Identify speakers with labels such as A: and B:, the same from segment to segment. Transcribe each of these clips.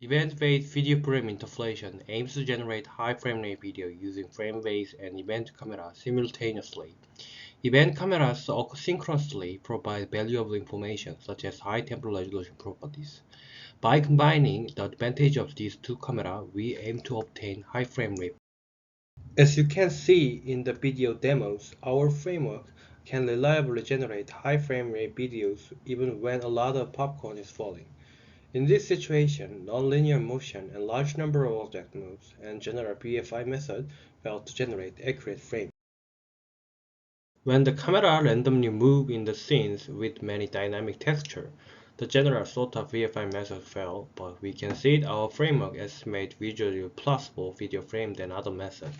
A: Event-based video frame interpolation aims to generate high frame rate video using frame-based and event cameras simultaneously. Event cameras synchronously provide valuable information such as high temporal resolution properties. By combining the advantage of these two cameras, we aim to obtain high frame rate. As you can see in the video demos, our framework can reliably generate high frame rate videos even when a lot of popcorn is falling. In this situation, nonlinear motion and large number of object moves and general BFI method fail to generate accurate frames. When the camera randomly moves in the scenes with many dynamic texture, the general sort of VFI method fails, but we can see our framework estimates visually plausible video frame than other methods.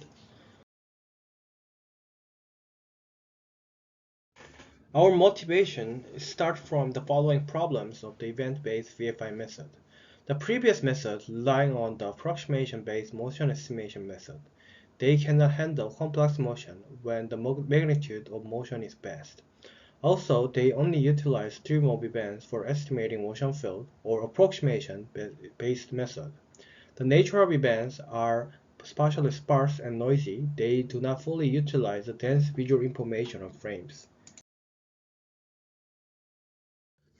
A: Our motivation starts from the following problems of the event-based VFI method. The previous method relying on the approximation-based motion estimation method. They cannot handle complex motion when the magnitude of motion is vast. Also, they only utilize stream of events for estimating motion field or approximation-based method. The nature of events are spatially sparse and noisy. They do not fully utilize the dense visual information of frames.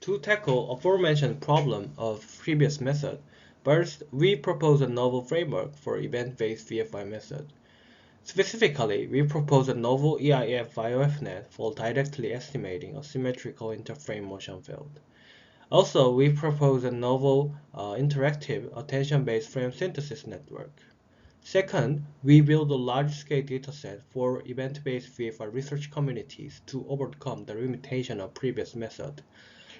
A: To tackle aforementioned problem of previous method, first we propose a novel framework for event-based VFI method. Specifically, we propose a novel EIF VIOFnet for directly estimating a symmetrical interframe motion field. Also, we propose a novel interactive attention-based frame synthesis network. Second, we build a large-scale dataset for event-based VFI research communities to overcome the limitation of previous method.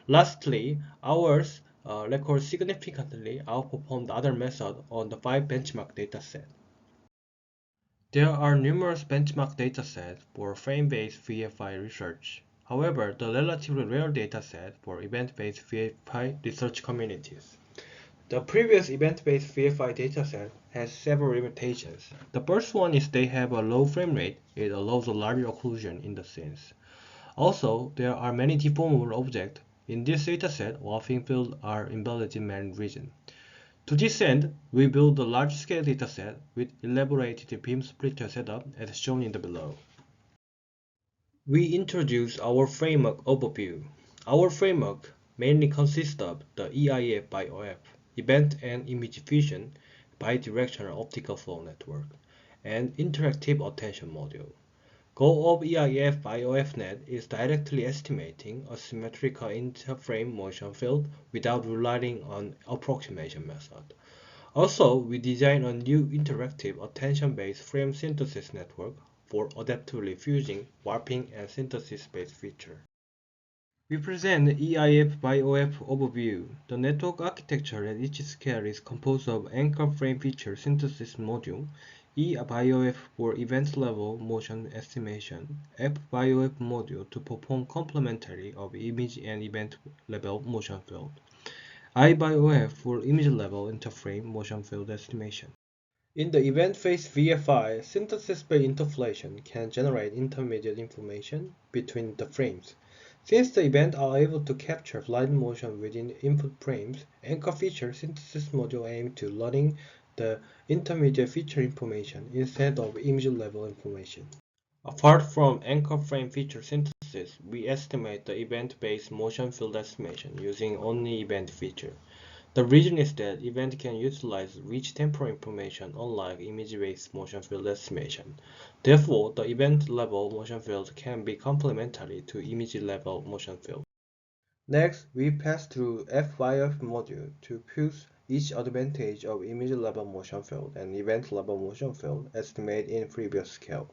A: Lastly, ours records significantly outperformed other methods on the 5 benchmark dataset. There are numerous benchmark datasets for frame-based VFI research. However, the relatively rare dataset for event-based VFI research communities. The previous event-based VFI dataset has several limitations. The first one is they have a low frame rate. It allows a larger occlusion in the scenes. Also, there are many deformable objects. In this dataset, warping fields are embedded in many regions. To this end, we build a large-scale dataset with elaborated beam splitter setup as shown in the below. We introduce our framework overview. Our framework mainly consists of the EIF by OF, Event and Image Fusion, Bidirectional Optical Flow Network, and Interactive Attention Module. Goal of EIF by OFNet is directly estimating a symmetrical interframe motion field without relying on approximation method. Also, we design a new interactive attention-based frame synthesis network for adaptively fusing, warping, and synthesis-based features. We present the EIF by OF overview. The network architecture at each scale is composed of anchor frame feature synthesis module, E by OF for event level motion estimation, F by OF module to perform complementary of image and event level motion field, I by OF for image level interframe motion field estimation. In the event phase VFI, synthesis-based interpolation can generate intermediate information between the frames. Since the events are able to capture flight motion within input frames, anchor feature synthesis module aims to learning the intermediate feature information instead of image level information. Apart from anchor frame feature synthesis, we estimate the event-based motion field estimation using only event feature. The reason is that event can utilize rich temporal information unlike image-based motion field estimation. Therefore, the event-level motion field can be complementary to image-level motion field. Next, we pass through FYF module to fuse each advantage of image-level motion field and event-level motion field estimated in previous scale.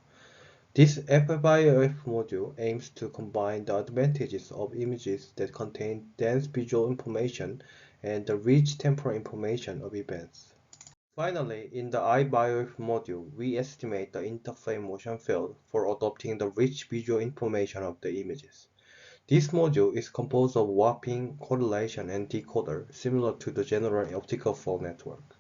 A: This FYF module aims to combine the advantages of images that contain dense visual information and the rich temporal information of events. Finally, in the iBioF module, we estimate the interframe motion field for adopting the rich visual information of the images. This module is composed of warping, correlation, and decoder, similar to the general optical flow network.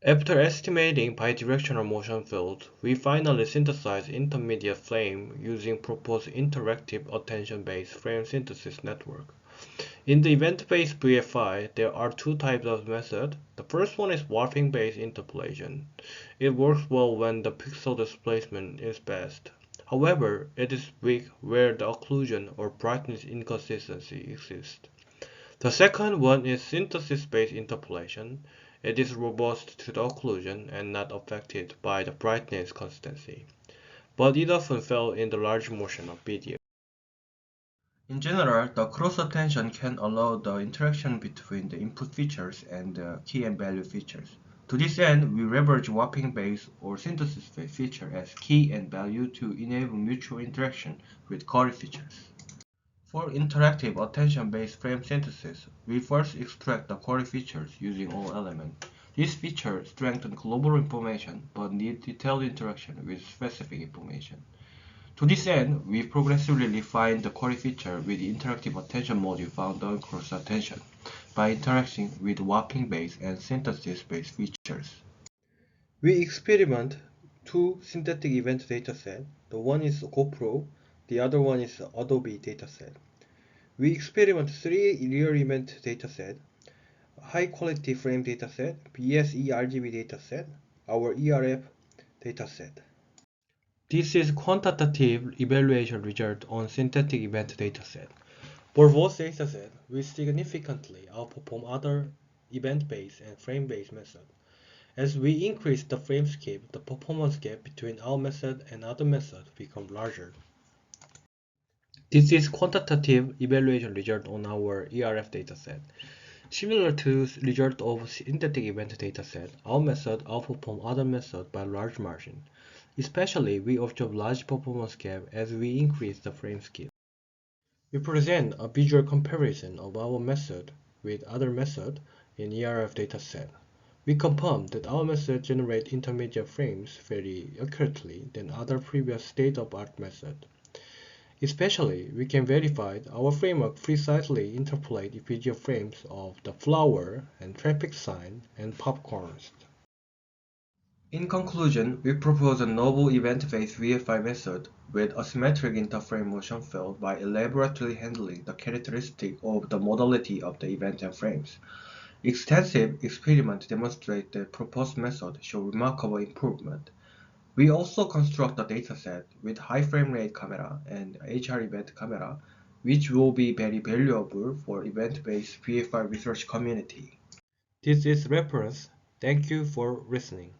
A: After estimating bidirectional motion fields, we finally synthesize intermediate frame using proposed interactive attention-based frame synthesis network. In the event-based VFI, there are two types of method. The first one is warping-based interpolation. It works well when the pixel displacement is best. However, it is weak where the occlusion or brightness inconsistency exists. The second one is synthesis-based interpolation. It is robust to the occlusion and not affected by the brightness consistency, but it often fails in the large motion of video. In general, the cross-attention can allow the interaction between the input features and the key and value features. To this end, we leverage warping-based or synthesis-based feature as key and value to enable mutual interaction with core features. For interactive attention-based frame synthesis, we first extract the core features using all elements. These features strengthen global information but need detailed interaction with specific information. To this end, we progressively refine the core feature with the interactive attention module found on cross-attention by interacting with warping-based and synthesis-based features. We experiment two synthetic event datasets. The one is GoPro, the other one is Adobe dataset. We experiment three real event datasets: high quality frame dataset, BSE RGB dataset, our ERF dataset. This is quantitative evaluation result on synthetic event dataset. For both datasets, we significantly outperform other event-based and frame-based methods. As we increase the frame skip, the performance gap between our method and other methods becomes larger. This is quantitative evaluation result on our ERF dataset. Similar to result of synthetic event dataset, our method outperforms other methods by large margin. Especially, we observe large performance gap as we increase the frame skip. We present a visual comparison of our method with other methods in ERF dataset. We confirm that our method generates intermediate frames very accurately than other previous state-of-art methods. Especially, we can verify our framework precisely interpolate video frames of the flower and traffic sign and popcorns. In conclusion, we propose a novel event-based VFI method with asymmetric interframe motion field by elaborately handling the characteristic of the modality of the event and frames. Extensive experiments demonstrate the proposed method show remarkable improvement. We also construct a dataset with high frame rate camera and HR event camera, which will be very valuable for event-based VFI research community. This is reference. Thank you for listening.